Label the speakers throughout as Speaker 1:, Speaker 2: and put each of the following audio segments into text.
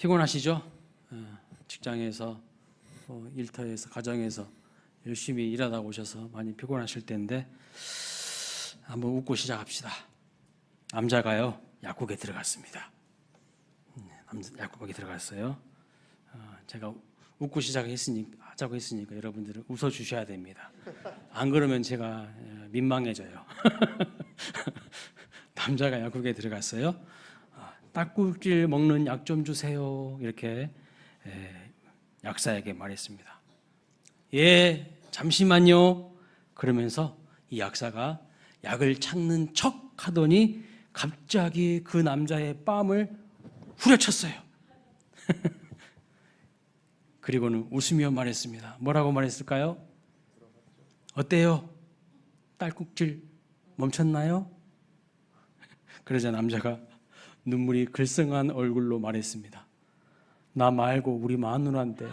Speaker 1: 피곤하시죠? 직장에서 일터에서 가정에서 열심히 일하다 오셔서 많이 피곤하실 텐데 한번 웃고 시작합시다. 남자가요 약국에 들어갔습니다. 약국에 들어갔어요. 제가 웃고 하자고 했으니까 여러분들은 웃어 주셔야 됩니다. 안 그러면 제가 민망해져요. 남자가 약국에 들어갔어요. 딸꾹질 먹는 약 좀 주세요. 이렇게 약사에게 말했습니다. 예, 잠시만요. 그러면서 이 약사가 약을 찾는 척 하더니 갑자기 그 남자의 뺨을 후려쳤어요. 그리고는 웃으며 말했습니다. 뭐라고 말했을까요? 어때요? 딸꾹질 멈췄나요? 그러자 남자가 눈물이 글썽한 얼굴로 말했습니다. 나 말고 우리 마누라인데.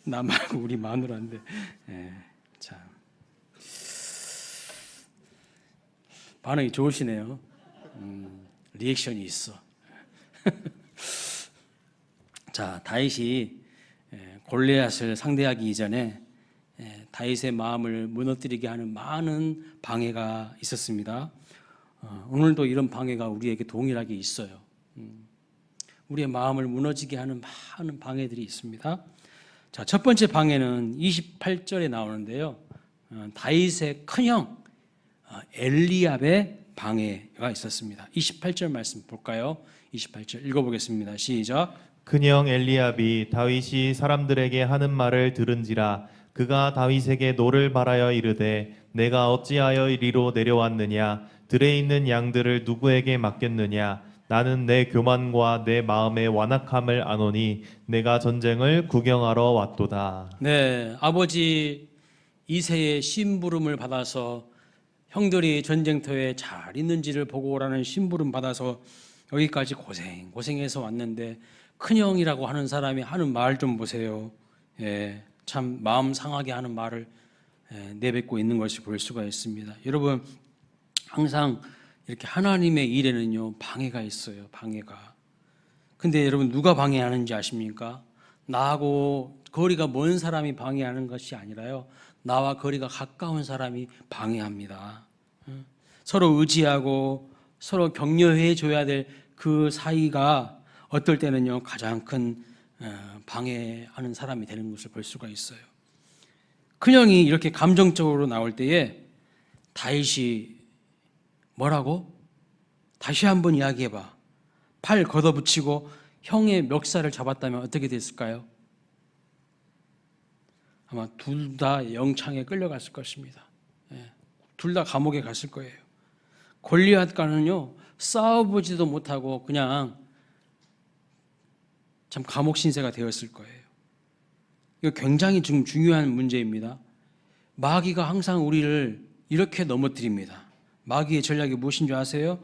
Speaker 1: 나 말고 우리 마누라인데. 참 반응이 좋으시네요. 리액션이 있어. 자, 다윗이 골리앗을 상대하기 이전에 다윗의 마음을 무너뜨리게 하는 많은 방해가 있었습니다. 오늘도 이런 방해가 우리에게 동일하게 있어요. 우리의 마음을 무너지게 하는 많은 방해들이 있습니다. 자, 첫 번째 방해는 28절에 나오는데요. 다윗의 큰형 엘리압의 방해가 있었습니다. 28절 말씀 볼까요? 28절 읽어보겠습니다. 시작.
Speaker 2: 큰형 엘리압이 다윗이 사람들에게 하는 말을 들은지라 그가 다윗에게 노를 바라여 이르되 내가 어찌하여 이리로 내려왔느냐 들에 있는 양들을 누구에게 맡겼느냐 나는 내 교만과 내 마음의 완악함을 아노니 내가 전쟁을 구경하러 왔도다.
Speaker 1: 네, 아버지 이새의 심부름을 받아서 형들이 전쟁터에 잘 있는지를 보고 오라는 심부름 받아서 여기까지 고생해서 왔는데 큰형이라고 하는 사람이 하는 말 좀 보세요. 참 마음 상하게 하는 말을 내뱉고 있는 것을 볼 수가 있습니다. 여러분, 항상 이렇게 하나님의 일에는요 방해가 있어요. 방해가. 근데 여러분 누가 방해하는지 아십니까? 나하고 거리가 먼 사람이 방해하는 것이 아니라요, 나와 거리가 가까운 사람이 방해합니다. 서로 의지하고 서로 격려해 줘야 될 그 사이가 어떨 때는요 가장 큰 방해하는 사람이 되는 것을 볼 수가 있어요. 큰형이 이렇게 감정적으로 나올 때에 다윗이 뭐라고? 다시 한번 이야기해봐. 팔 걷어붙이고 형의 멱살을 잡았다면 어떻게 됐을까요? 아마 둘 다 영창에 끌려갔을 것입니다. 둘 다 감옥에 갔을 거예요. 골리앗과는요 싸워보지도 못하고 그냥 참 감옥 신세가 되었을 거예요. 이거 굉장히 지금 중요한 문제입니다. 마귀가 항상 우리를 이렇게 넘어뜨립니다. 마귀의 전략이 무엇인 줄 아세요?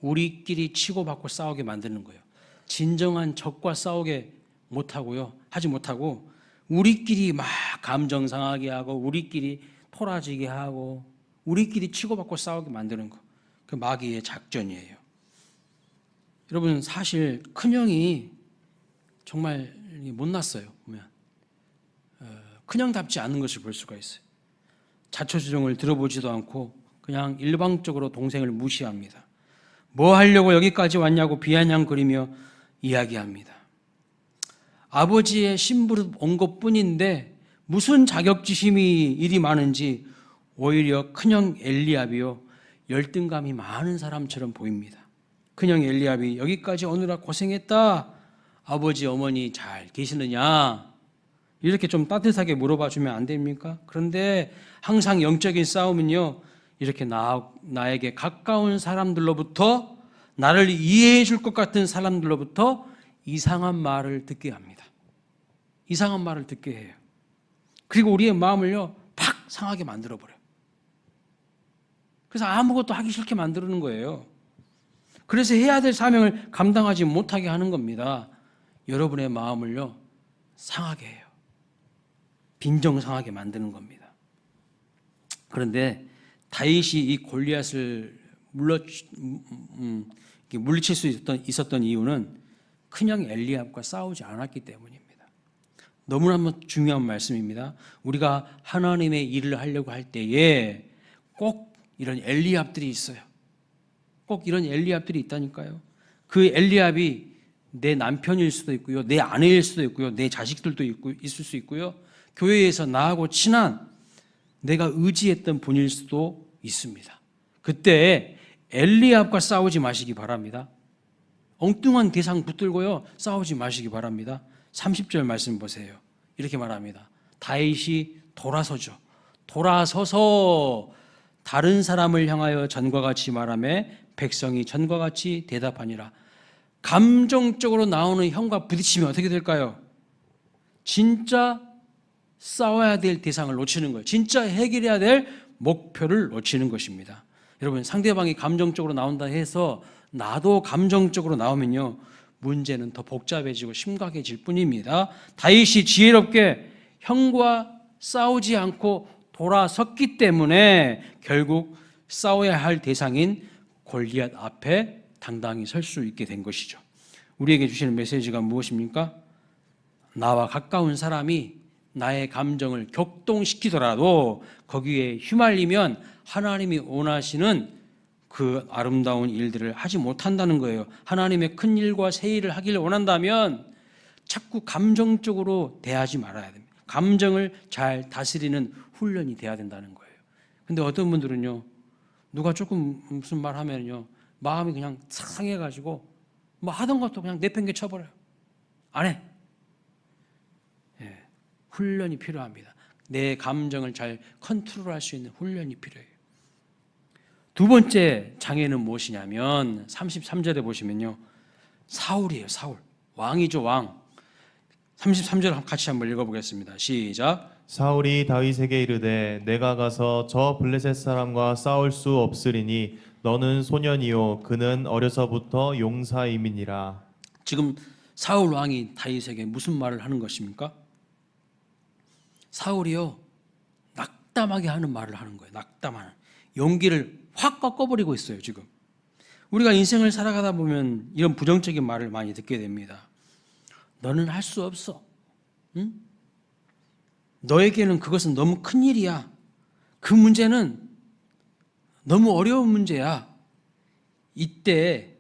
Speaker 1: 우리끼리 치고받고 싸우게 만드는 거예요. 진정한 적과 싸우게 못하고요, 하지 못하고 우리끼리 막 감정 상하게 하고 우리끼리 토라지게 하고 우리끼리 치고받고 싸우게 만드는 거. 그 마귀의 작전이에요. 여러분, 사실 큰형이 정말 못났어요. 보면 큰형답지 않은 것을 볼 수가 있어요. 자초지종을 들어보지도 않고 그냥 일방적으로 동생을 무시합니다. 뭐 하려고 여기까지 왔냐고 비아냥거리며 이야기합니다. 아버지의 심부름 온 것뿐인데 무슨 자격지심이 일이 많은지 오히려 큰형 엘리압이요 열등감이 많은 사람처럼 보입니다. 큰형 엘리압이 여기까지 오느라 고생했다. 아버지 어머니 잘 계시느냐? 이렇게 좀 따뜻하게 물어봐 주면 안 됩니까? 그런데 항상 영적인 싸움은요 이렇게 나에게 가까운 사람들로부터, 나를 이해해 줄 것 같은 사람들로부터 이상한 말을 듣게 합니다. 이상한 말을 듣게 해요. 그리고 우리의 마음을요 팍 상하게 만들어버려요. 그래서 아무것도 하기 싫게 만드는 거예요. 그래서 해야 될 사명을 감당하지 못하게 하는 겁니다. 여러분의 마음을요 상하게 해요. 빈정상하게 만드는 겁니다. 그런데 다윗이 이 골리앗을 물리칠 수 있었던 이유는 그냥 엘리압과 싸우지 않았기 때문입니다. 너무나 중요한 말씀입니다. 우리가 하나님의 일을 하려고 할 때에 꼭 이런 엘리압들이 있어요. 꼭 이런 엘리압들이 있다니까요. 그 엘리압이 내 남편일 수도 있고요, 내 아내일 수도 있고요, 내 자식들도 있을 수 있고요, 교회에서 나하고 친한 내가 의지했던 분일 수도 있습니다. 그때 엘리압과 싸우지 마시기 바랍니다. 엉뚱한 대상 붙들고요 싸우지 마시기 바랍니다. 30절 말씀 보세요. 이렇게 말합니다. 다윗이 돌아서죠. 돌아서서 다른 사람을 향하여 전과 같이 말하며 백성이 전과 같이 대답하니라. 감정적으로 나오는 형과 부딪히면 어떻게 될까요? 진짜 싸워야 될 대상을 놓치는 거예요. 진짜 해결해야 될 목표를 놓치는 것입니다. 여러분, 상대방이 감정적으로 나온다 해서 나도 감정적으로 나오면요 문제는 더 복잡해지고 심각해질 뿐입니다. 다윗이 지혜롭게 형과 싸우지 않고 돌아섰기 때문에 결국 싸워야 할 대상인 골리앗 앞에 당당히 설 수 있게 된 것이죠. 우리에게 주시는 메시지가 무엇입니까? 나와 가까운 사람이 나의 감정을 격동시키더라도 거기에 휘말리면 하나님이 원하시는 그 아름다운 일들을 하지 못한다는 거예요. 하나님의 큰 일과 새 일을 하기를 원한다면 자꾸 감정적으로 대하지 말아야 됩니다. 감정을 잘 다스리는 훈련이 돼야 된다는 거예요. 근데 어떤 분들은요, 누가 조금 무슨 말 하면요 마음이 그냥 상해가지고 뭐 하던 것도 그냥 내팽개 쳐버려요. 안 해. 훈련이 필요합니다. 내 감정을 잘 컨트롤할 수 있는 훈련이 필요해요. 두 번째 장애는 무엇이냐면 33절에 보시면요, 사울이에요. 사울. 왕이죠, 왕. 33절 같이 한번 읽어보겠습니다. 시작.
Speaker 2: 사울이 다윗에게 이르되 내가 가서 저 블레셋 사람과 싸울 수 없으리니 너는 소년이요 그는 어려서부터 용사임이니라. 지금
Speaker 1: 사울 왕이 다윗에게 무슨 말을 하는 것입니까? 사울이요 낙담하게 하는 말을 하는 거예요. 낙담하는, 용기를 확 꺾어버리고 있어요. 지금 우리가 인생을 살아가다 보면 이런 부정적인 말을 많이 듣게 됩니다. 너는 할 수 없어. 응? 너에게는 그것은 너무 큰 일이야. 그 문제는 너무 어려운 문제야. 이때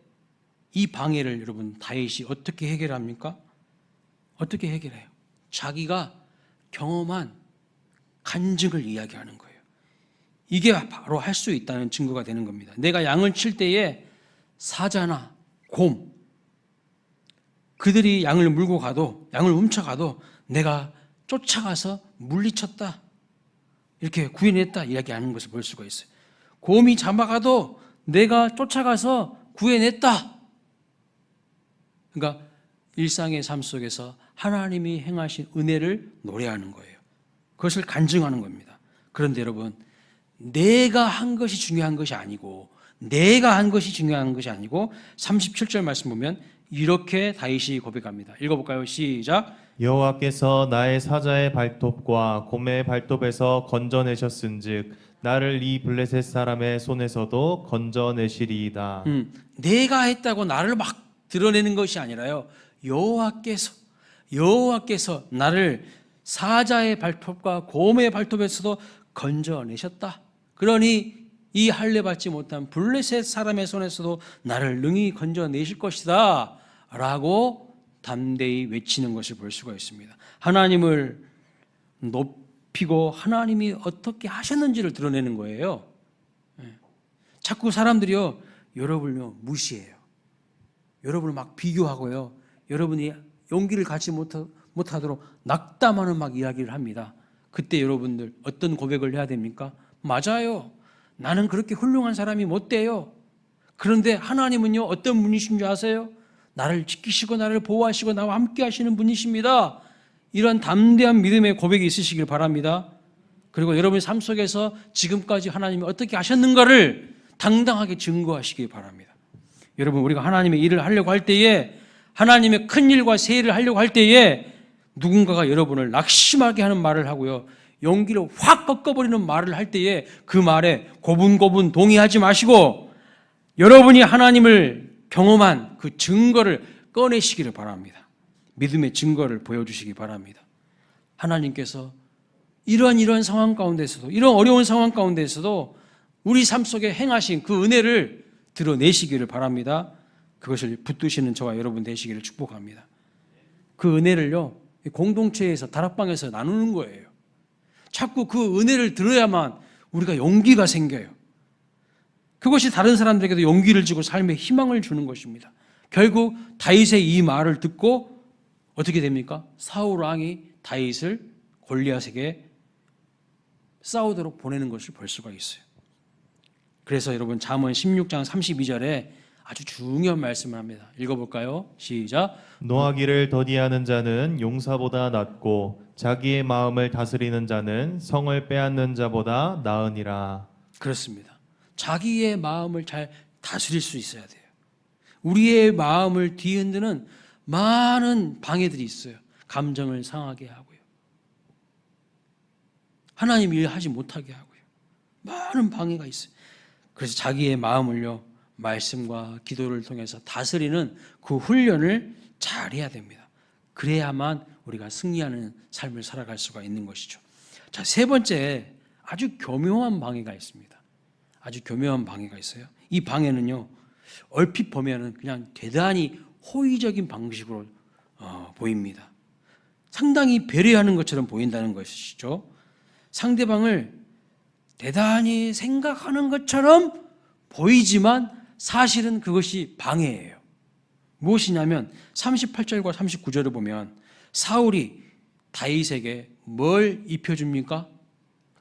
Speaker 1: 이 방해를 여러분 다윗이 어떻게 해결합니까? 어떻게 해결해요? 자기가 경험한 간증을 이야기하는 거예요. 이게 바로 할 수 있다는 증거가 되는 겁니다. 내가 양을 칠 때에 사자나 곰, 그들이 양을 물고 가도, 양을 훔쳐가도 내가 쫓아가서 물리쳤다, 이렇게 구해냈다 이야기하는 것을 볼 수가 있어요. 곰이 잡아가도 내가 쫓아가서 구해냈다. 그러니까 일상의 삶 속에서 하나님이 행하신 은혜를 노래하는 거예요. 그것을 간증하는 겁니다. 그런데 여러분, 내가 한 것이 중요한 것이 아니고 37절 말씀 보면 이렇게 다윗이 고백합니다. 읽어볼까요? 시작.
Speaker 2: 여호와께서 나의 사자의 발톱과 곰의 발톱에서 건져내셨은즉 나를 이 블레셋 사람의 손에서도 건져내시리이다.
Speaker 1: 내가 했다고 나를 막 드러내는 것이 아니라요, 여호와께서 나를 사자의 발톱과 곰의 발톱에서도 건져내셨다. 그러니 이 할례 받지 못한 블레셋 사람의 손에서도 나를 능히 건져내실 것이다 라고 담대히 외치는 것을 볼 수가 있습니다. 하나님을 높이고 하나님이 어떻게 하셨는지를 드러내는 거예요. 자꾸 사람들이요 여러분을 무시해요. 여러분을 막 비교하고요, 여러분이 용기를 갖지 못하도록 낙담하는 막 이야기를 합니다. 그때 여러분들 어떤 고백을 해야 됩니까? 맞아요, 나는 그렇게 훌륭한 사람이 못 돼요. 그런데 하나님은요 어떤 분이신 줄 아세요? 나를 지키시고 나를 보호하시고 나와 함께 하시는 분이십니다. 이런 담대한 믿음의 고백이 있으시길 바랍니다. 그리고 여러분의 삶 속에서 지금까지 하나님이 어떻게 하셨는가를 당당하게 증거하시기 바랍니다. 여러분, 우리가 하나님의 일을 하려고 할 때에, 하나님의 큰 일과 새 일을 하려고 할 때에 누군가가 여러분을 낙심하게 하는 말을 하고요, 용기를 확 꺾어버리는 말을 할 때에 그 말에 고분고분 동의하지 마시고 여러분이 하나님을 경험한 그 증거를 꺼내시기를 바랍니다. 믿음의 증거를 보여주시기 바랍니다. 하나님께서 이런 상황 가운데서도, 이런 어려운 상황 가운데서도 우리 삶 속에 행하신 그 은혜를 드러내시기를 바랍니다. 그것을 붙드시는 저와 여러분 되시기를 축복합니다. 그 은혜를요, 공동체에서, 다락방에서 나누는 거예요. 자꾸 그 은혜를 들어야만 우리가 용기가 생겨요. 그것이 다른 사람들에게도 용기를 주고 삶에 희망을 주는 것입니다. 결국 다윗의 이 말을 듣고 어떻게 됩니까? 사울 왕이 다윗을 골리앗에게 싸우도록 보내는 것을 볼 수가 있어요. 그래서 여러분 잠언 16장 32절에 아주 중요한 말씀을 합니다. 읽어볼까요? 시작.
Speaker 2: 노하기를 더디하는 자는 용사보다 낫고 자기의 마음을 다스리는 자는 성을 빼앗는 자보다 나으니라.
Speaker 1: 그렇습니다. 자기의 마음을 잘 다스릴 수 있어야 돼요. 우리의 마음을 뒤흔드는 많은 방해들이 있어요. 감정을 상하게 하고요. 하나님 일하지 못하게 하고요. 많은 방해가 있어요. 그래서 자기의 마음을요, 말씀과 기도를 통해서 다스리는 그 훈련을 잘 해야 됩니다. 그래야만 우리가 승리하는 삶을 살아갈 수가 있는 것이죠. 자, 세 번째, 아주 교묘한 방해가 있습니다. 아주 교묘한 방해가 있어요. 이 방해는요, 얼핏 보면은 그냥 대단히 호의적인 방식으로 보입니다. 상당히 배려하는 것처럼 보인다는 것이죠. 상대방을 대단히 생각하는 것처럼 보이지만 사실은 그것이 방해예요. 무엇이냐면 38절과 39절을 보면 사울이 다윗에게 뭘 입혀줍니까?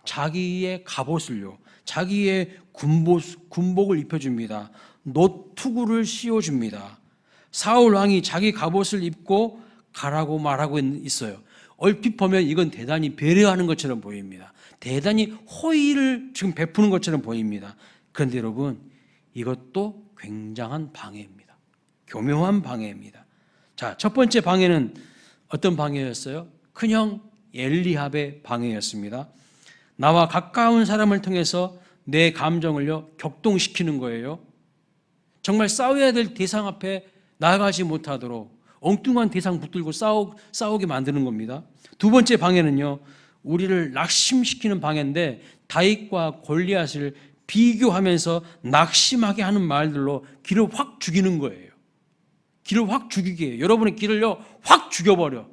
Speaker 1: 자기의 갑옷을요, 자기의 군복을 입혀줍니다. 노투구를 씌워줍니다. 사울 왕이 자기 갑옷을 입고 가라고 말하고 있어요. 얼핏 보면 이건 대단히 배려하는 것처럼 보입니다. 대단히 호의를 지금 베푸는 것처럼 보입니다. 그런데 여러분, 이것도 굉장한 방해입니다. 교묘한 방해입니다. 자, 첫 번째 방해는 어떤 방해였어요? 큰형 엘리압의 방해였습니다. 나와 가까운 사람을 통해서 내 감정을요, 격동시키는 거예요. 정말 싸워야 될 대상 앞에 나아가지 못하도록 엉뚱한 대상 붙들고 싸우게 만드는 겁니다. 두 번째 방해는요, 우리를 낙심시키는 방해인데 다윗과 골리앗을 비교하면서 낙심하게 하는 말들로 기를 확 죽이는 거예요. 기를 확 죽이게 해요. 여러분의 기를요, 확 죽여버려.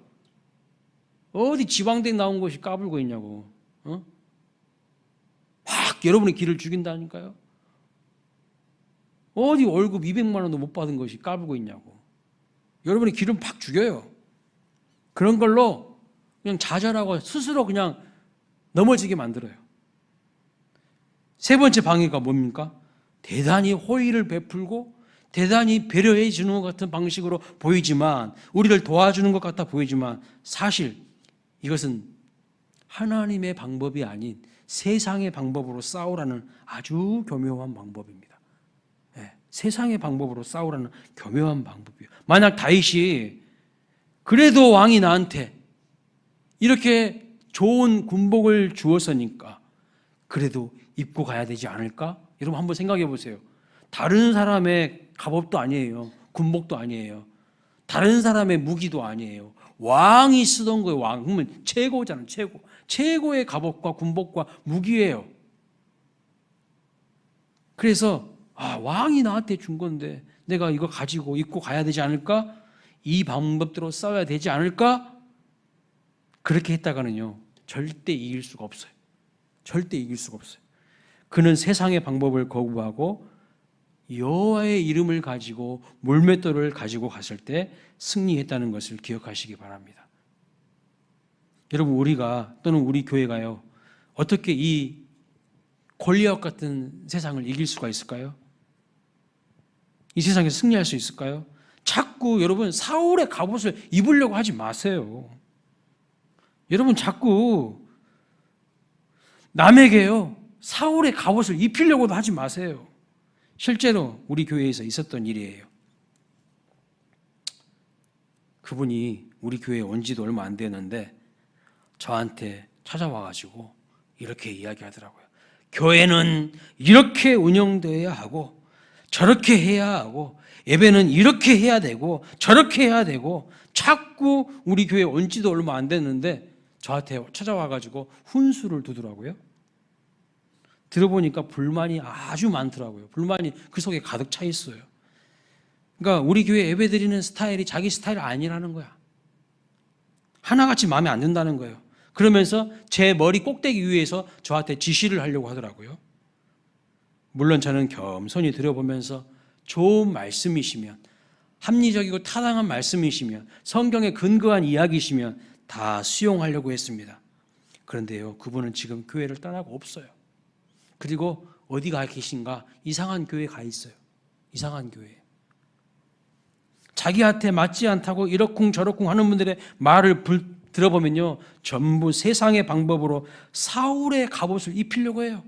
Speaker 1: 어디 지방대에 나온 것이 까불고 있냐고. 확 여러분의 기를 죽인다니까요. 어디 월급 200만 원도 못 받은 것이 까불고 있냐고. 여러분의 기름 팍 죽여요. 그런 걸로 그냥 좌절하고 스스로 그냥 넘어지게 만들어요. 세 번째 방해가 뭡니까? 대단히 호의를 베풀고 대단히 배려해 주는 것 같은 방식으로 보이지만, 우리를 도와주는 것 같아 보이지만 사실 이것은 하나님의 방법이 아닌 세상의 방법으로 싸우라는 아주 교묘한 방법입니다. 세상의 방법으로 싸우라는 교묘한 방법이에요. 만약 다윗이 그래도 왕이 나한테 이렇게 좋은 군복을 주었으니까 그래도 입고 가야 되지 않을까? 여러분 한번 생각해 보세요. 다른 사람의 갑옷도 아니에요. 군복도 아니에요. 다른 사람의 무기도 아니에요. 왕이 쓰던 거예요. 왕은 최고잖아요. 최고. 최고의 갑옷과 군복과 무기예요. 그래서 왕이 나한테 준 건데 내가 이거 가지고 입고 가야 되지 않을까? 이 방법대로 싸워야 되지 않을까? 그렇게 했다가는요, 절대 이길 수가 없어요. 절대 이길 수가 없어요. 그는 세상의 방법을 거부하고 여호와의 이름을 가지고 물맷돌을 가지고 갔을 때 승리했다는 것을 기억하시기 바랍니다. 여러분, 우리가 또는 우리 교회가요, 어떻게 이 골리앗 같은 세상을 이길 수가 있을까요? 이 세상에서 승리할 수 있을까요? 자꾸 여러분 사울의 갑옷을 입으려고 하지 마세요. 여러분 자꾸 남에게요 사울의 갑옷을 입히려고도 하지 마세요. 실제로 우리 교회에서 있었던 일이에요. 그분이 우리 교회에 온 지도 얼마 안 됐는데 저한테 찾아와가지고 이렇게 이야기하더라고요. 교회는 이렇게 운영되어야 하고 저렇게 해야 하고 예배는 이렇게 해야 되고 저렇게 해야 되고 자꾸 우리 교회 온 지도 얼마 안 됐는데 저한테 찾아와가지고 훈수를 두더라고요. 들어보니까 불만이 아주 많더라고요. 불만이 그 속에 가득 차 있어요. 그러니까 우리 교회 예배 드리는 스타일이 자기 스타일 아니라는 거야. 하나같이 마음에 안 든다는 거예요. 그러면서 제 머리 꼭대기 위에서 저한테 지시를 하려고 하더라고요. 물론 저는 겸손히 들어보면서 좋은 말씀이시면, 합리적이고 타당한 말씀이시면, 성경에 근거한 이야기이시면 다 수용하려고 했습니다. 그런데요, 그분은 지금 교회를 떠나고 없어요. 그리고 어디 가 계신가? 이상한 교회에 가 있어요. 이상한 교회. 자기한테 맞지 않다고 이러쿵 저러쿵 하는 분들의 말을 들어보면요, 전부 세상의 방법으로 사울의 갑옷을 입히려고 해요.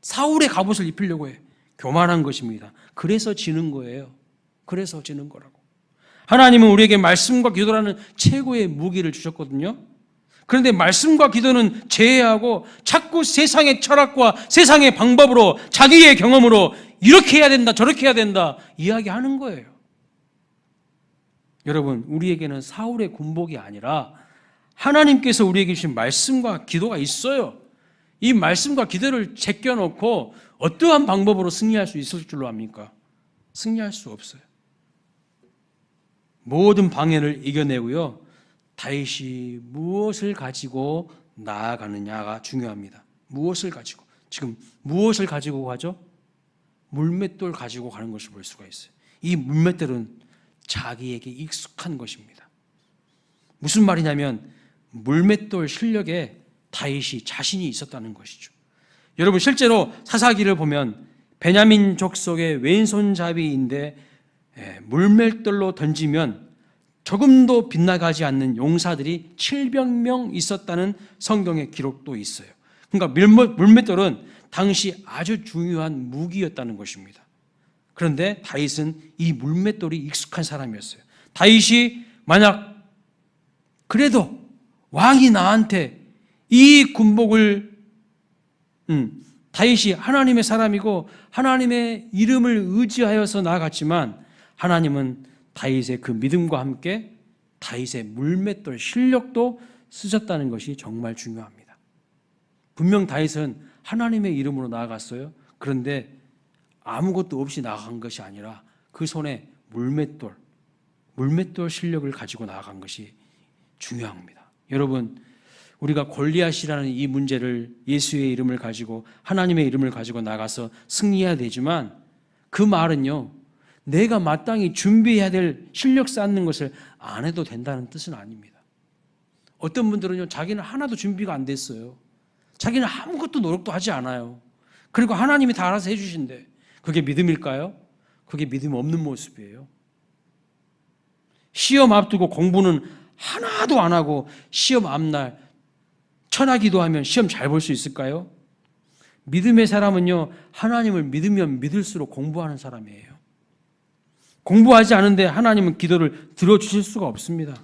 Speaker 1: 사울의 갑옷을 입히려고 해요. 교만한 것입니다. 그래서 지는 거예요. 그래서 지는 거라고. 하나님은 우리에게 말씀과 기도라는 최고의 무기를 주셨거든요. 그런데 말씀과 기도는 제외하고 자꾸 세상의 철학과 세상의 방법으로, 자기의 경험으로 이렇게 해야 된다 저렇게 해야 된다 이야기하는 거예요. 여러분, 우리에게는 사울의 군복이 아니라 하나님께서 우리에게 주신 말씀과 기도가 있어요. 이 말씀과 기도를 제껴놓고 어떠한 방법으로 승리할 수 있을 줄로 압니까? 승리할 수 없어요. 모든 방해를 이겨내고요, 다윗이 무엇을 가지고 나아가느냐가 중요합니다. 무엇을 가지고, 지금 무엇을 가지고 가죠? 물맷돌 가지고 가는 것을 볼 수가 있어요. 이 물맷돌은 자기에게 익숙한 것입니다. 무슨 말이냐면 물맷돌 실력에 다윗이 자신이 있었다는 것이죠. 여러분, 실제로 사사기를 보면 베냐민 족속의 왼손잡이인데 물맷돌로 던지면 조금도 빗나가지 않는 용사들이 700명 있었다는 성경의 기록도 있어요. 그러니까 물맷돌은 당시 아주 중요한 무기였다는 것입니다. 그런데 다윗은 이 물맷돌이 익숙한 사람이었어요. 다윗이 만약 그래도 왕이 나한테 이 군복을, 다윗이 하나님의 사람이고 하나님의 이름을 의지하여서 나아갔지만 하나님은 다윗의 그 믿음과 함께 다윗의 물맷돌 실력도 쓰셨다는 것이 정말 중요합니다. 분명 다윗은 하나님의 이름으로 나아갔어요. 그런데 아무것도 없이 나아간 것이 아니라 그 손에 물맷돌 실력을 가지고 나아간 것이 중요합니다. 여러분, 우리가 골리앗이라는 이 문제를 예수의 이름을 가지고 하나님의 이름을 가지고 나가서 승리해야 되지만 그 말은요, 내가 마땅히 준비해야 될 실력 쌓는 것을 안 해도 된다는 뜻은 아닙니다. 어떤 분들은요, 자기는 하나도 준비가 안 됐어요. 자기는 아무것도 노력도 하지 않아요. 그리고 하나님이 다 알아서 해주신대. 그게 믿음일까요? 그게 믿음 없는 모습이에요. 시험 앞두고 공부는 하나도 안 하고 시험 앞날 천하기도하면 시험 잘 볼 수 있을까요? 믿음의 사람은요, 하나님을 믿으면 믿을수록 공부하는 사람이에요. 공부하지 않은데 하나님은 기도를 들어주실 수가 없습니다.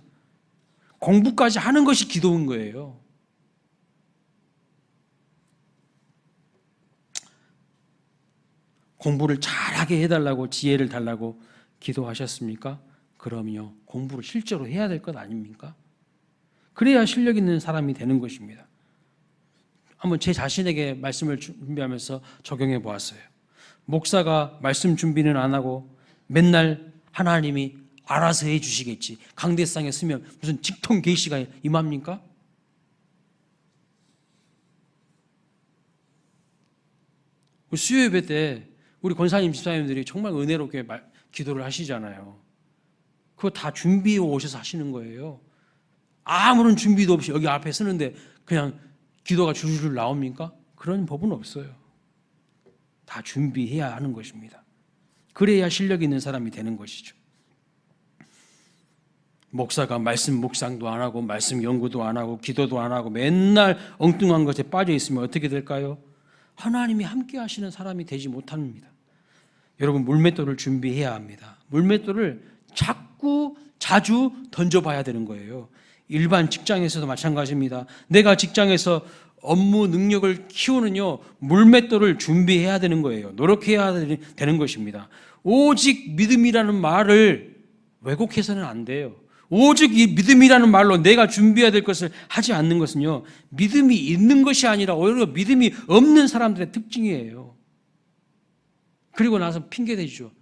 Speaker 1: 공부까지 하는 것이 기도인 거예요. 공부를 잘하게 해달라고 지혜를 달라고 기도하셨습니까? 그럼요, 공부를 실제로 해야 될 것 아닙니까? 그래야 실력 있는 사람이 되는 것입니다. 한번 제 자신에게 말씀을 준비하면서 적용해 보았어요. 목사가 말씀 준비는 안 하고 맨날 하나님이 알아서 해 주시겠지, 강대상에 쓰면 무슨 직통 계시가 임합니까? 수요예배 때 우리 권사님 집사님들이 정말 은혜롭게 기도를 하시잖아요. 그거 다 준비해 오셔서 하시는 거예요. 아무런 준비도 없이 여기 앞에 서는데 그냥 기도가 줄줄 나옵니까? 그런 법은 없어요. 다 준비해야 하는 것입니다. 그래야 실력 있는 사람이 되는 것이죠. 목사가 말씀 묵상도 안 하고 말씀 연구도 안 하고 기도도 안 하고 맨날 엉뚱한 것에 빠져 있으면 어떻게 될까요? 하나님이 함께 하시는 사람이 되지 못합니다. 여러분, 물맷돌을 준비해야 합니다. 물맷돌을 자주 던져봐야 되는 거예요. 일반 직장에서도 마찬가지입니다. 내가 직장에서 업무 능력을 키우는요 물맷돌을 준비해야 되는 거예요. 노력해야 되는 것입니다. 오직 믿음이라는 말을 왜곡해서는 안 돼요. 오직 이 믿음이라는 말로 내가 준비해야 될 것을 하지 않는 것은요 믿음이 있는 것이 아니라 오히려 믿음이 없는 사람들의 특징이에요. 그리고 나서 핑계대죠.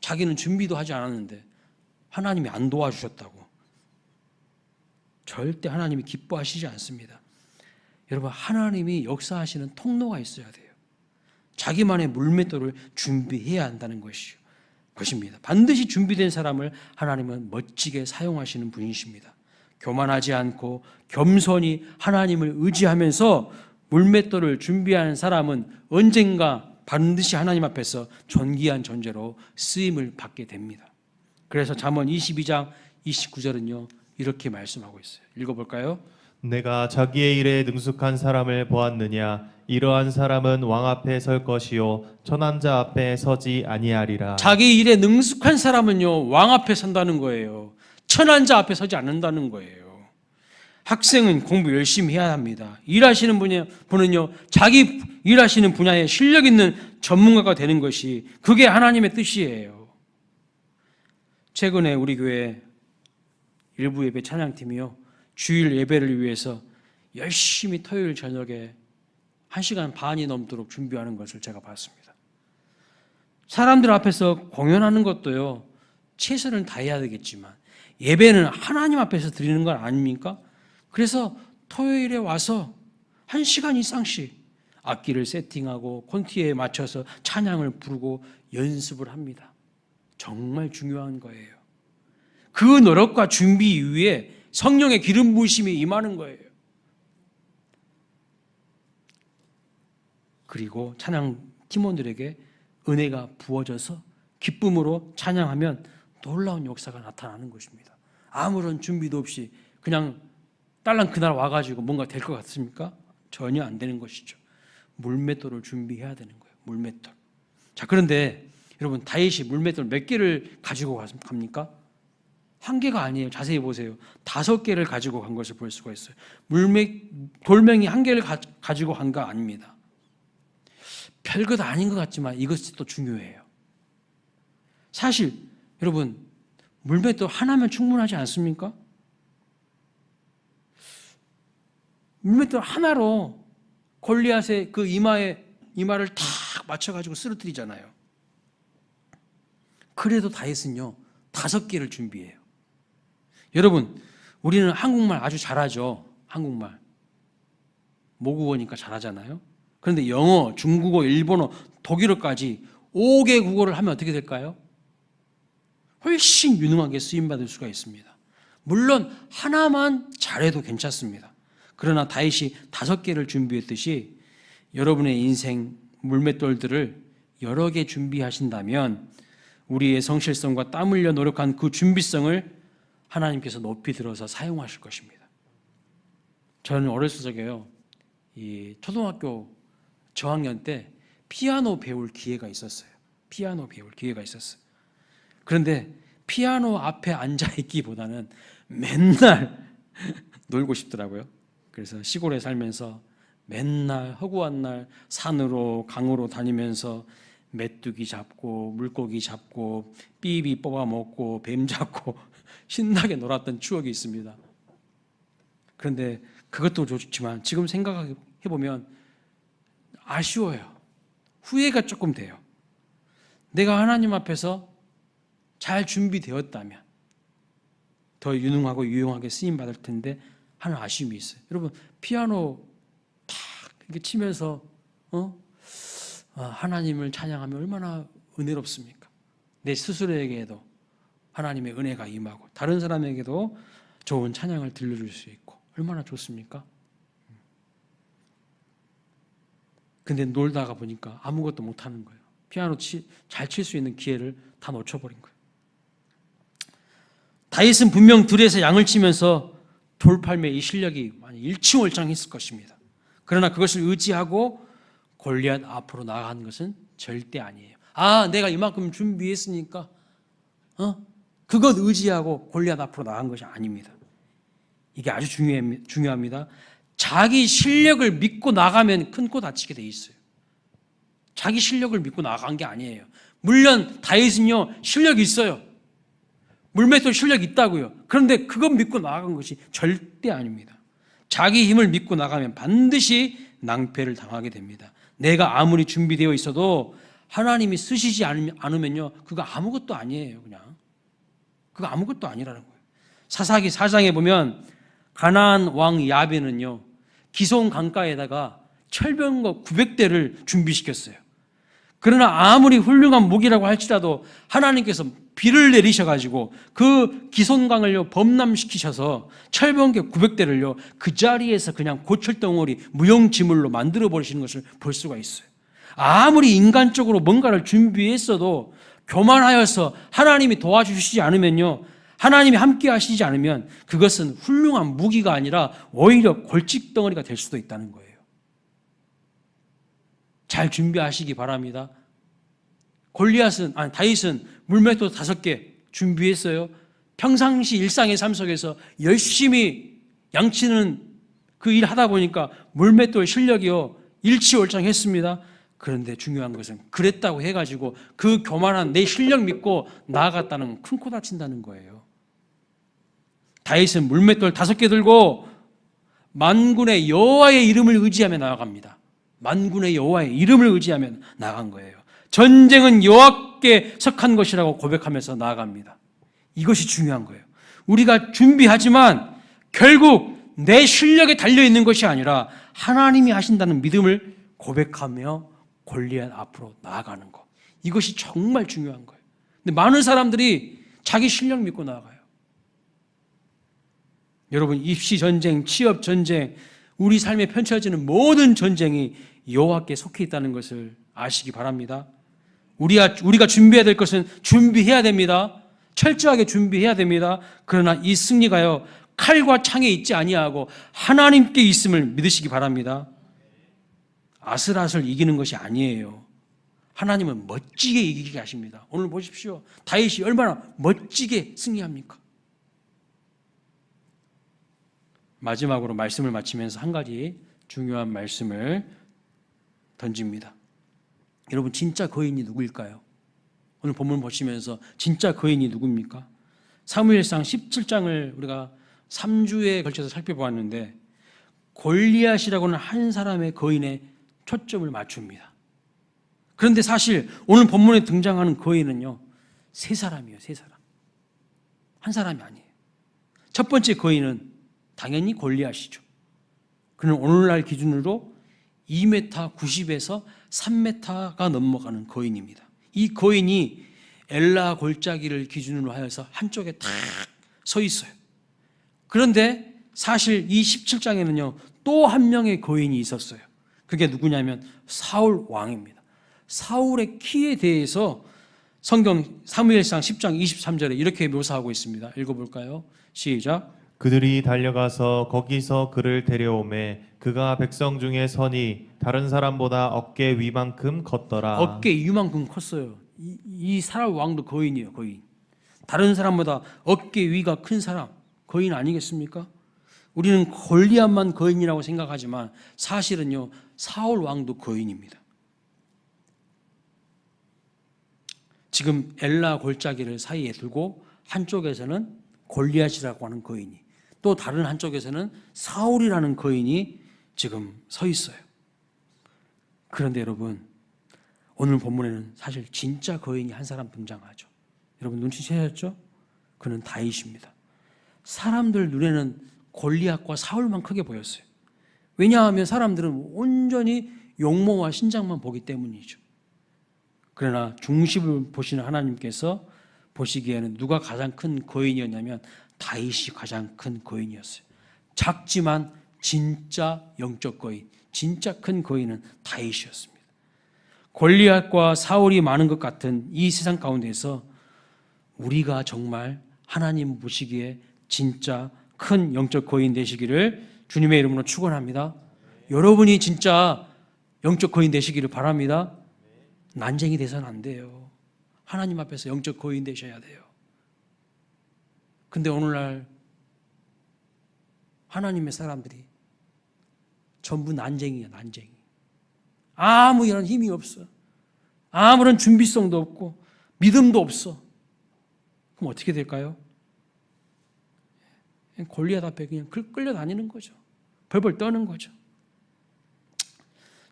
Speaker 1: 자기는 준비도 하지 않았는데 하나님이 안 도와주셨다고. 절대 하나님이 기뻐하시지 않습니다. 여러분, 하나님이 역사하시는 통로가 있어야 돼요. 자기만의 물맷돌을 준비해야 한다는 것입니다. 반드시 준비된 사람을 하나님은 멋지게 사용하시는 분이십니다. 교만하지 않고 겸손히 하나님을 의지하면서 물맷돌을 준비하는 사람은 언젠가 반드시 하나님 앞에서 존귀한 존재로 쓰임을 받게 됩니다. 그래서 잠언 22장 29절은요 이렇게 말씀하고 있어요. 읽어볼까요?
Speaker 2: 내가 자기의 일에 능숙한 사람을 보았느냐? 이러한 사람은 왕 앞에 설 것이요 천한 자 앞에 서지 아니하리라.
Speaker 1: 자기 일에 능숙한 사람은요 왕 앞에 선다는 거예요. 천한 자 앞에 서지 않는다는 거예요. 학생은 공부 열심히 해야 합니다. 일하시는 분은요 자기 일하시는 분야에 실력 있는 전문가가 되는 것이 그게 하나님의 뜻이에요. 최근에 우리 교회 일부 예배 찬양팀이요 주일 예배를 위해서 열심히 토요일 저녁에 1시간 반이 넘도록 준비하는 것을 제가 봤습니다. 사람들 앞에서 공연하는 것도요 최선을 다해야 되겠지만 예배는 하나님 앞에서 드리는 건 아닙니까? 그래서 토요일에 와서 1시간 이상씩 악기를 세팅하고 콘티에 맞춰서 찬양을 부르고 연습을 합니다. 정말 중요한 거예요. 그 노력과 준비 이후에 성령의 기름 부으심이 임하는 거예요. 그리고 찬양 팀원들에게 은혜가 부어져서 기쁨으로 찬양하면 놀라운 역사가 나타나는 것입니다. 아무런 준비도 없이 그냥 딸랑 그날 와가지고 뭔가 될 것 같습니까? 전혀 안 되는 것이죠. 물맷돌을 준비해야 되는 거예요. 물맷돌. 자, 그런데 여러분 다윗이 물맷돌 몇 개를 가지고 갑니까? 한 개가 아니에요. 자세히 보세요. 5개를 가지고 간 것을 볼 수가 있어요. 돌멩이 한 개를 가지고 간 거 아닙니다. 별것 아닌 것 같지만 이것이 또 중요해요. 사실 여러분 물맷돌 하나면 충분하지 않습니까? 물맷돌 하나로 골리앗의 그 이마를 탁 맞춰가지고 쓰러뜨리잖아요. 그래도 다윗은요 5개를 준비해요. 여러분 우리는 한국말 아주 잘하죠. 한국말 모국어니까 잘하잖아요. 그런데 영어, 중국어, 일본어, 독일어까지 5개 국어를 하면 어떻게 될까요? 훨씬 유능하게 쓰임받을 수가 있습니다. 물론 하나만 잘해도 괜찮습니다. 그러나 다윗이 5개를 준비했듯이 여러분의 인생 물맷돌들을 여러 개 준비하신다면 우리의 성실성과 땀 흘려 노력한 그 준비성을 하나님께서 높이 들어서 사용하실 것입니다. 저는 어렸을 적에요 이 초등학교 저학년 때 피아노 배울 기회가 있었어요. 그런데 피아노 앞에 앉아있기보다는 맨날 놀고 싶더라고요. 그래서 시골에 살면서 맨날 허구한 날 산으로 강으로 다니면서 메뚜기 잡고 물고기 잡고 삐비 뽑아 먹고 뱀 잡고 신나게 놀았던 추억이 있습니다. 그런데 그것도 좋지만 지금 생각해보면 아쉬워요. 후회가 조금 돼요. 내가 하나님 앞에서 잘 준비되었다면 더 유능하고 유용하게 쓰임받을 텐데 하는 아쉬움이 있어요. 여러분 피아노 탁 이렇게 치면서 하나님을 찬양하면 얼마나 은혜롭습니까? 내 스스로에게도 하나님의 은혜가 임하고 다른 사람에게도 좋은 찬양을 들려줄 수 있고 얼마나 좋습니까? 근데 놀다가 보니까 아무것도 못하는 거예요. 피아노 잘 칠 수 있는 기회를 다 놓쳐버린 거예요. 다윗은 분명 들에서 양을 치면서 돌팔매 이 실력이 많이 일취월장했을 것입니다. 그러나 그것을 의지하고 골리앗 앞으로 나아가는 것은 절대 아니에요. 내가 이만큼 준비했으니까 그것 의지하고 골리앗 앞으로 나간 것이 아닙니다. 이게 아주 중요합니다. 자기 실력을 믿고 나가면 큰 코 다치게 돼 있어요. 자기 실력을 믿고 나간 게 아니에요. 물론 다윗은요 실력이 있어요. 물맷돌 실력이 있다고요. 그런데 그것 믿고 나간 것이 절대 아닙니다. 자기 힘을 믿고 나가면 반드시 낭패를 당하게 됩니다. 내가 아무리 준비되어 있어도 하나님이 쓰시지 않으면요 그거 아무것도 아니에요. 그냥 그거 아무것도 아니라는 거예요. 사사기 4장에 보면 가나안 왕 야베는요 기손 강가에다가 철병거 900대를 준비시켰어요. 그러나 아무리 훌륭한 무기라고 할지라도 하나님께서 비를 내리셔가지고 그 기손강을요 범람시키셔서 철병거 900대를요 그 자리에서 그냥 고철덩어리 무용지물로 만들어 버리시는 것을 볼 수가 있어요. 아무리 인간적으로 뭔가를 준비했어도 교만하여서 하나님이 도와주시지 않으면요 하나님이 함께 하시지 않으면 그것은 훌륭한 무기가 아니라 오히려 골칫덩어리가 될 수도 있다는 거예요. 잘 준비하시기 바랍니다. 다윗은 물맷돌 5개 준비했어요. 평상시 일상의 삶 속에서 열심히 양치는 그 일 하다 보니까 물맷돌 실력이요 일치월장했습니다. 그런데 중요한 것은 그랬다고 해가지고 그 교만한 내 실력 믿고 나아갔다는 큰 코 다친다는 거예요. 다윗은 물맷돌 5개 들고 만군의 여호와의 이름을 의지하며 나아갑니다. 만군의 여호와의 이름을 의지하며 나아간 거예요. 전쟁은 여호와께 속한 것이라고 고백하면서 나아갑니다. 이것이 중요한 거예요. 우리가 준비하지만 결국 내 실력에 달려있는 것이 아니라 하나님이 하신다는 믿음을 고백하며 골리앗 앞으로 나아가는 것. 이것이 정말 중요한 거예요. 근데 많은 사람들이 자기 실력 믿고 나아가요. 여러분 입시 전쟁, 취업 전쟁, 우리 삶에 펼쳐지는 모든 전쟁이 여호와께 속해 있다는 것을 아시기 바랍니다. 우리가 준비해야 될 것은 준비해야 됩니다. 철저하게 준비해야 됩니다. 그러나 이 승리가요 칼과 창에 있지 아니하고 하나님께 있음을 믿으시기 바랍니다. 아슬아슬 이기는 것이 아니에요. 하나님은 멋지게 이기게 하십니다. 오늘 보십시오. 다윗이 얼마나 멋지게 승리합니까? 마지막으로 말씀을 마치면서 한 가지 중요한 말씀을 던집니다. 여러분 진짜 거인이 누구일까요? 오늘 본문 보시면서 진짜 거인이 누굽니까? 사무엘상 17장을 우리가 3주에 걸쳐서 살펴보았는데 골리앗이라고는 한 사람의 거인에 초점을 맞춥니다. 그런데 사실 오늘 본문에 등장하는 거인은요 3사람이에요. 3사람. 한 사람이 아니에요. 첫 번째 거인은 당연히 골리앗이죠. 그는 오늘날 기준으로 2m 90에서 3m가 넘어가는 거인입니다. 이 거인이 엘라 골짜기를 기준으로 하여서 한쪽에 탁 서 있어요. 그런데 사실 이 17장에는요 또 한 명의 거인이 있었어요. 그게 누구냐면 사울 왕입니다. 사울의 키에 대해서 성경 사무엘상 10장 23절에 이렇게 묘사하고 있습니다. 읽어볼까요? 시작.
Speaker 2: 그들이 달려가서 거기서 그를 데려오매 그가 백성 중에 서니 다른 사람보다 어깨 위만큼 컸더라.
Speaker 1: 어깨 위만큼 컸어요. 이 사울 왕도 거인이에요. 거인. 다른 사람보다 어깨 위가 큰 사람 거인 아니겠습니까? 우리는 골리앗만 거인이라고 생각하지만 사실은요 사울 왕도 거인입니다. 지금 엘라 골짜기를 사이에 두고 한쪽에서는 골리앗이라고 하는 거인이 또 다른 한쪽에서는 사울이라는 거인이 지금 서 있어요. 그런데 여러분 오늘 본문에는 사실 진짜 거인이 한 사람 등장하죠. 여러분 눈치채셨죠? 그는 다윗입니다. 사람들 눈에는 골리앗과 사울만 크게 보였어요. 왜냐하면 사람들은 온전히 용모와 신장만 보기 때문이죠. 그러나 중심을 보시는 하나님께서 보시기에는 누가 가장 큰 거인이었냐면 다윗이 가장 큰 거인이었어요. 작지만 진짜 영적 거인, 진짜 큰 거인은 다윗이었습니다. 골리앗과 사울이 많은 것 같은 이 세상 가운데서 우리가 정말 하나님 보시기에 진짜 큰 영적 거인 되시기를 주님의 이름으로 축원합니다. 여러분이 진짜 영적 거인 되시기를 바랍니다. 난쟁이 돼서는 안 돼요. 하나님 앞에서 영적 거인 되셔야 돼요. 근데 오늘날 하나님의 사람들이 전부 난쟁이야, 난쟁이. 아무 이런 힘이 없어. 아무런 준비성도 없고 믿음도 없어. 그럼 어떻게 될까요? 골리앗 앞에 그냥 끌려다니는 거죠. 벌벌 떠는 거죠.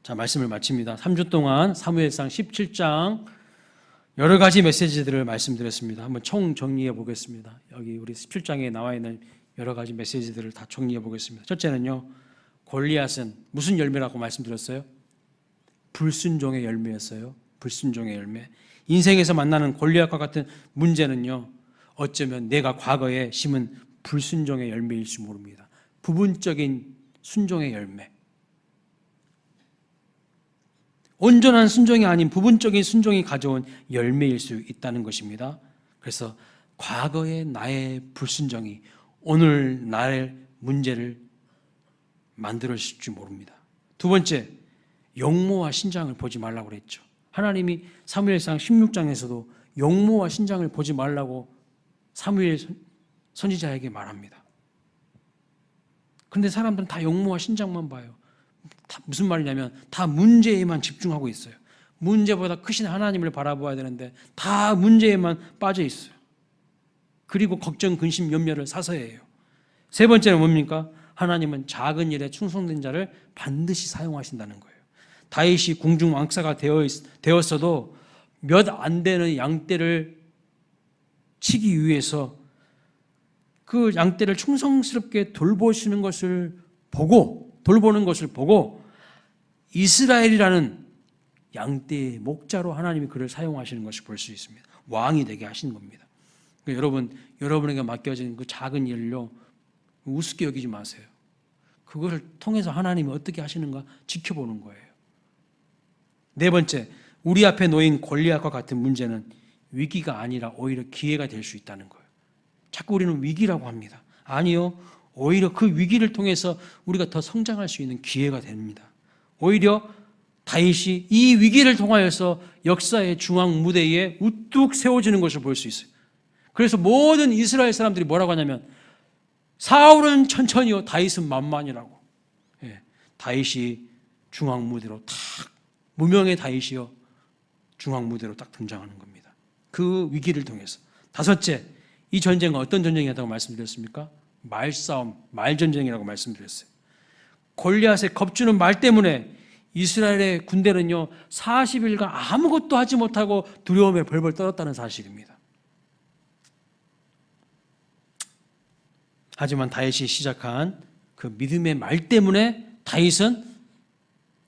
Speaker 1: 자, 말씀을 마칩니다. 3주 동안 사무엘상 17장 여러 가지 메시지들을 말씀드렸습니다. 한번 총 정리해 보겠습니다. 여기 우리 17장에 나와 있는 여러 가지 메시지들을 다 정리해 보겠습니다. 첫째는요, 골리앗은 무슨 열매라고 말씀드렸어요? 불순종의 열매였어요. 불순종의 열매. 인생에서 만나는 골리앗과 같은 문제는요, 어쩌면 내가 과거에 심은 불순종의 열매일지 모릅니다. 부분적인 순종의 열매. 온전한 순종이 아닌 부분적인 순종이 가져온 열매일 수 있다는 것입니다. 그래서 과거의 나의 불순종이 오늘 나의 문제를 만들어질지 모릅니다. 두 번째, 용모와 신장을 보지 말라고 그랬죠. 하나님이 사무엘상 16장에서도 용모와 신장을 보지 말라고 사무엘 선지자에게 말합니다. 그런데 사람들은 다 용모와 신장만 봐요. 무슨 말이냐면 다 문제에만 집중하고 있어요. 문제보다 크신 하나님을 바라보아야 되는데 다 문제에만 빠져 있어요. 그리고 걱정, 근심, 염려를 사서 해요. 세 번째는 뭡니까? 하나님은 작은 일에 충성된 자를 반드시 사용하신다는 거예요. 다윗이 궁중 왕사가 되었어도 몇 안 되는 양떼를 치기 위해서 그 양떼를 충성스럽게 돌보는 것을 보고 이스라엘이라는 양떼의 목자로 하나님이 그를 사용하시는 것을 볼 수 있습니다. 왕이 되게 하시는 겁니다. 그러니까 여러분에게 맡겨진 그 작은 일을요, 우습게 여기지 마세요. 그것을 통해서 하나님이 어떻게 하시는가 지켜보는 거예요. 네 번째, 우리 앞에 놓인 골리앗과 같은 문제는 위기가 아니라 오히려 기회가 될 수 있다는 거예요. 자꾸 우리는 위기라고 합니다. 아니요, 오히려 그 위기를 통해서 우리가 더 성장할 수 있는 기회가 됩니다. 오히려 다윗이 이 위기를 통하여서 역사의 중앙 무대에 우뚝 세워지는 것을 볼 수 있어요. 그래서 모든 이스라엘 사람들이 뭐라고 하냐면 사울은 천천히요, 다윗은 만만이라고. 다윗이 중앙 무대로 탁, 무명의 다윗이요, 중앙 무대로 딱 등장하는 겁니다. 그 위기를 통해서. 다섯째, 이 전쟁은 어떤 전쟁이었다고 말씀드렸습니까? 말싸움, 말전쟁이라고 말씀드렸어요. 골리앗의 겁주는 말 때문에 이스라엘의 군대는요 40일간 아무것도 하지 못하고 두려움에 벌벌 떨었다는 사실입니다. 하지만 다윗이 시작한 그 믿음의 말 때문에 다윗은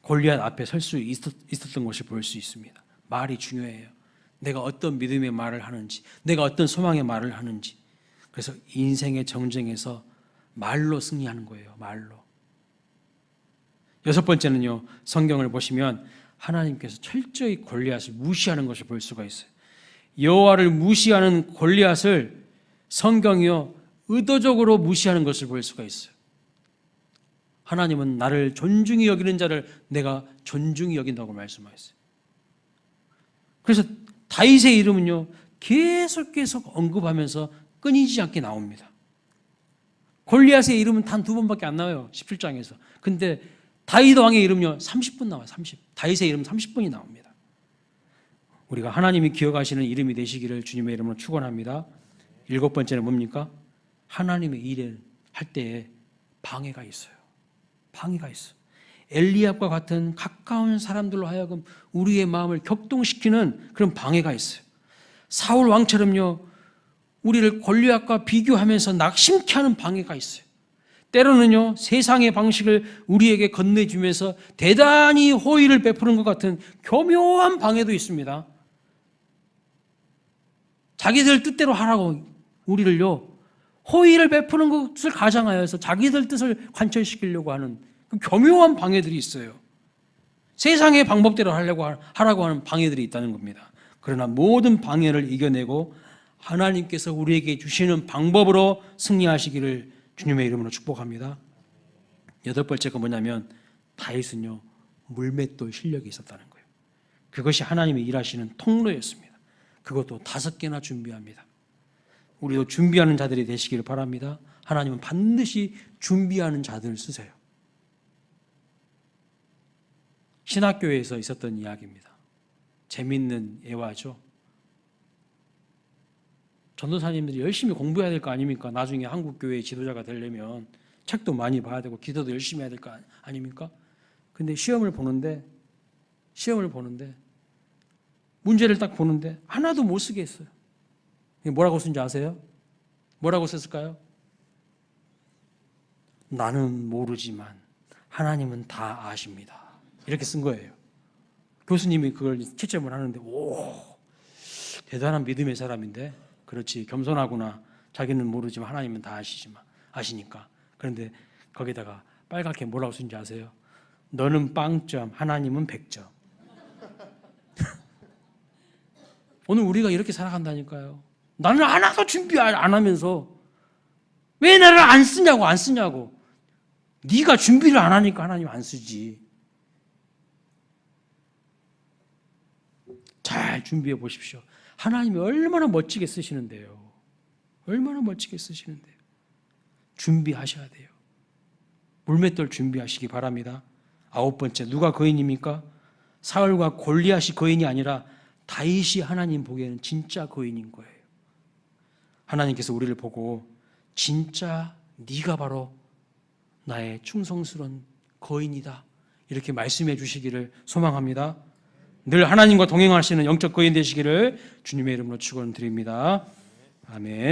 Speaker 1: 골리앗 앞에 설 수 있었던 것을 볼 수 있습니다. 말이 중요해요. 내가 어떤 믿음의 말을 하는지, 내가 어떤 소망의 말을 하는지. 그래서 인생의 정쟁에서 말로 승리하는 거예요. 말로. 여섯 번째는요, 성경을 보시면 하나님께서 철저히 골리앗을 무시하는 것을 볼 수가 있어요. 여호와를 무시하는 골리앗을 성경이요 의도적으로 무시하는 것을 볼 수가 있어요. 하나님은 나를 존중히 여기는 자를 내가 존중히 여긴다고 말씀하셨어요. 그래서 다윗의 이름은요 계속 언급하면서 끊이지 않게 나옵니다. 골리앗의 이름은 단 2번밖에 안 나와요. 17장에서. 근데 다윗 왕의 이름은요 30번 나와요. 30. 다윗의 이름 30번이 나옵니다. 우리가 하나님이 기억하시는 이름이 되시기를 주님의 이름으로 축원합니다. 7번째는 뭡니까? 하나님의 일을 할 때에 방해가 있어요. 방해가 있어. 엘리압과 같은 가까운 사람들로 하여금 우리의 마음을 격동시키는 그런 방해가 있어요. 사울 왕처럼요 우리를 골리앗과 비교하면서 낙심케 하는 방해가 있어요. 때로는요 세상의 방식을 우리에게 건네주면서 대단히 호의를 베푸는 것 같은 교묘한 방해도 있습니다. 자기들 뜻대로 하라고 우리를요 호의를 베푸는 것을 가장하여서 자기들 뜻을 관철시키려고 하는 그 교묘한 방해들이 있어요. 세상의 방법대로 하라고 하는 방해들이 있다는 겁니다. 그러나 모든 방해를 이겨내고 하나님께서 우리에게 주시는 방법으로 승리하시기를 주님의 이름으로 축복합니다. 8번째가 뭐냐면 다윗은요 물맷돌 실력이 있었다는 거예요. 그것이 하나님이 일하시는 통로였습니다. 그것도 5개나 준비합니다. 우리도 준비하는 자들이 되시기를 바랍니다. 하나님은 반드시 준비하는 자들을 쓰세요. 신학교에서 있었던 이야기입니다. 재밌는 예화죠. 전도사님들이 열심히 공부해야 될 거 아닙니까? 나중에 한국교회의 지도자가 되려면 책도 많이 봐야 되고 기도도 열심히 해야 될 거 아닙니까? 근데 시험을 보는데 문제를 딱 보는데 하나도 못 쓰게 했어요. 뭐라고 쓴지 아세요? 뭐라고 썼을까요? 나는 모르지만 하나님은 다 아십니다. 이렇게 쓴 거예요. 교수님이 그걸 채점을 하는데 오, 대단한 믿음의 사람인데 그렇지, 겸손하구나. 자기는 모르지만 하나님은 다 아시니까. 그런데 거기다가 빨갛게 뭐라고 쓴지 아세요? 너는 빵점, 하나님은 100점. 오늘 우리가 이렇게 살아간다니까요. 나는 하나도 준비 안 하면서 왜 나를 안 쓰냐고. 네가 준비를 안 하니까 하나님 안 쓰지. 잘 준비해 보십시오. 하나님이 얼마나 멋지게 쓰시는데요. 얼마나 멋지게 쓰시는데요. 준비하셔야 돼요. 물맷돌 준비하시기 바랍니다. 9번째, 누가 거인입니까? 사울과 골리앗이 거인이 아니라 다윗이 하나님 보기에는 진짜 거인인 거예요. 하나님께서 우리를 보고 진짜 네가 바로 나의 충성스러운 거인이다, 이렇게 말씀해 주시기를 소망합니다. 늘 하나님과 동행하시는 영적 거인 되시기를 주님의 이름으로 축원드립니다. 아멘.